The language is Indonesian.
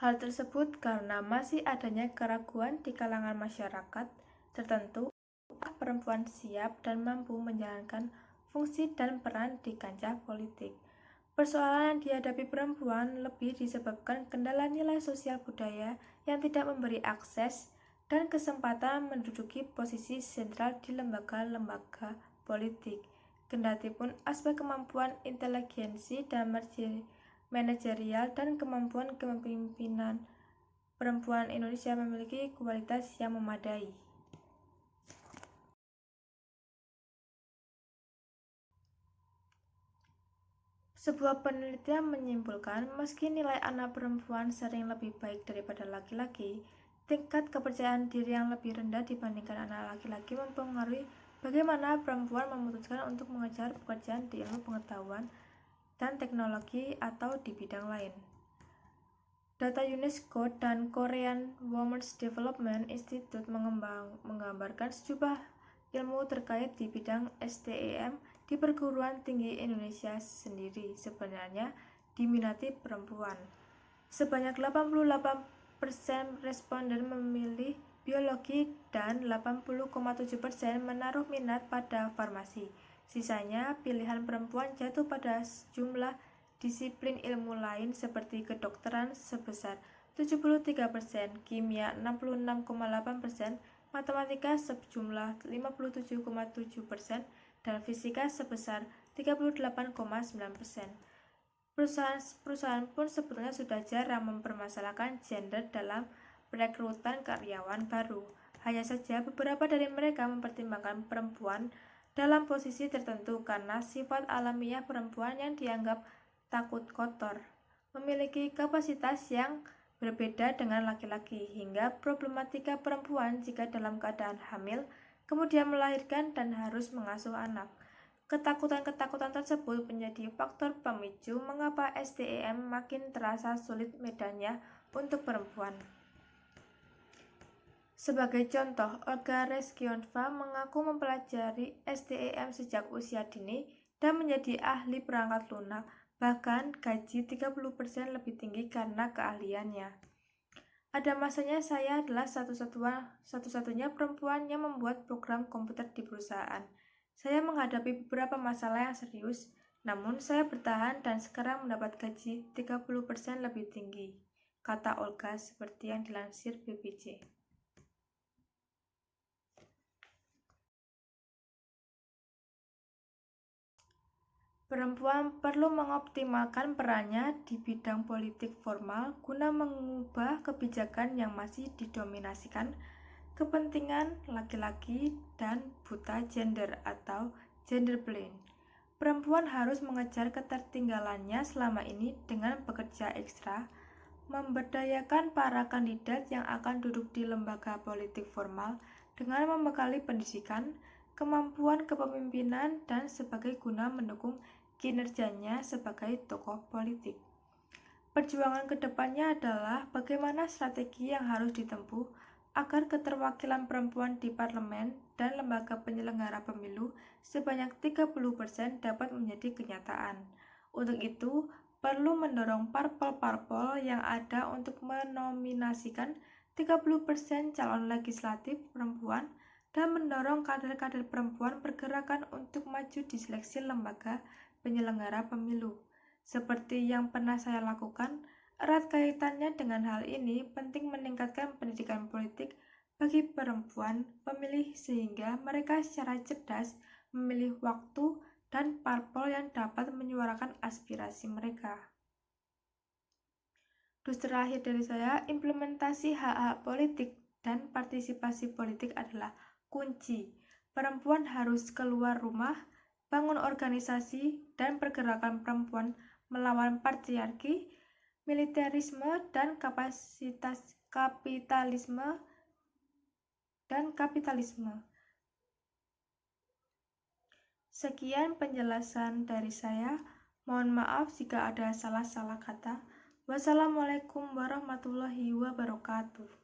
Hal tersebut karena masih adanya keraguan di kalangan masyarakat tertentu apakah perempuan siap dan mampu menjalankan fungsi dan peran di kancah politik. Persoalan yang dihadapi perempuan lebih disebabkan kendala nilai sosial budaya yang tidak memberi akses dan kesempatan menduduki posisi sentral di lembaga-lembaga politik. Kendatipun aspek kemampuan inteligensi dan manajerial dan kemampuan kepemimpinan perempuan Indonesia memiliki kualitas yang memadai. Sebuah penelitian menyimpulkan, meski nilai anak perempuan sering lebih baik daripada laki-laki, tingkat kepercayaan diri yang lebih rendah dibandingkan anak laki-laki mempengaruhi bagaimana perempuan memutuskan untuk mengejar pekerjaan di ilmu pengetahuan dan teknologi atau di bidang lain. Data UNESCO dan Korean Women's Development Institute menggambarkan sejumlah ilmu terkait di bidang STEM di perguruan tinggi Indonesia sendiri sebenarnya diminati perempuan. Sebanyak 88% responden memilih biologi dan 80,7% menaruh minat pada farmasi. Sisanya pilihan perempuan jatuh pada sejumlah disiplin ilmu lain seperti kedokteran sebesar 73%, kimia 66,8%, matematika sejumlah 57,7%, dan fisika sebesar 38,9%. Perusahaan pun sebetulnya sudah jarang mempermasalahkan gender dalam perekrutan karyawan baru. Hanya saja beberapa dari mereka mempertimbangkan perempuan dalam posisi tertentu karena sifat alamiah perempuan yang dianggap takut kotor, memiliki kapasitas yang berbeda dengan laki-laki, hingga problematika perempuan jika dalam keadaan hamil, kemudian melahirkan dan harus mengasuh anak. Ketakutan-ketakutan tersebut menjadi faktor pemicu mengapa STEM makin terasa sulit medannya untuk perempuan. Sebagai contoh, Olga Rezkionova mengaku mempelajari STEM sejak usia dini dan menjadi ahli perangkat lunak, bahkan gaji 30% lebih tinggi karena keahliannya. Ada masanya saya adalah satu-satunya perempuan yang membuat program komputer di perusahaan. Saya menghadapi beberapa masalah yang serius, namun saya bertahan dan sekarang mendapat gaji 30% lebih tinggi, kata Olga seperti yang dilansir BBC. Perempuan perlu mengoptimalkan perannya di bidang politik formal guna mengubah kebijakan yang masih didominasikan kepentingan laki-laki dan buta gender atau gender blind. Perempuan harus mengejar ketertinggalannya selama ini dengan bekerja ekstra, memberdayakan para kandidat yang akan duduk di lembaga politik formal dengan membekali pendidikan, kemampuan kepemimpinan, dan sebagai guna mendukung kinerjanya sebagai tokoh politik. Perjuangan kedepannya adalah bagaimana strategi yang harus ditempuh agar keterwakilan perempuan di parlemen dan lembaga penyelenggara pemilu sebanyak 30% dapat menjadi kenyataan. Untuk itu, perlu mendorong parpol-parpol yang ada untuk menominasikan 30% calon legislatif perempuan dan mendorong kader-kader perempuan pergerakan untuk maju di seleksi lembaga penyelenggara pemilu. Seperti yang pernah saya lakukan, erat kaitannya dengan hal ini penting meningkatkan pendidikan politik bagi perempuan pemilih sehingga mereka secara cerdas memilih waktu dan parpol yang dapat menyuarakan aspirasi mereka. Terus terakhir dari saya, implementasi hak-hak politik dan partisipasi politik adalah kunci. Perempuan harus keluar rumah, bangun organisasi, dan pergerakan perempuan melawan patriarki, militerisme, dan kapitalisme. Sekian penjelasan dari saya. Mohon maaf jika ada salah-salah kata. Wassalamualaikum warahmatullahi wabarakatuh.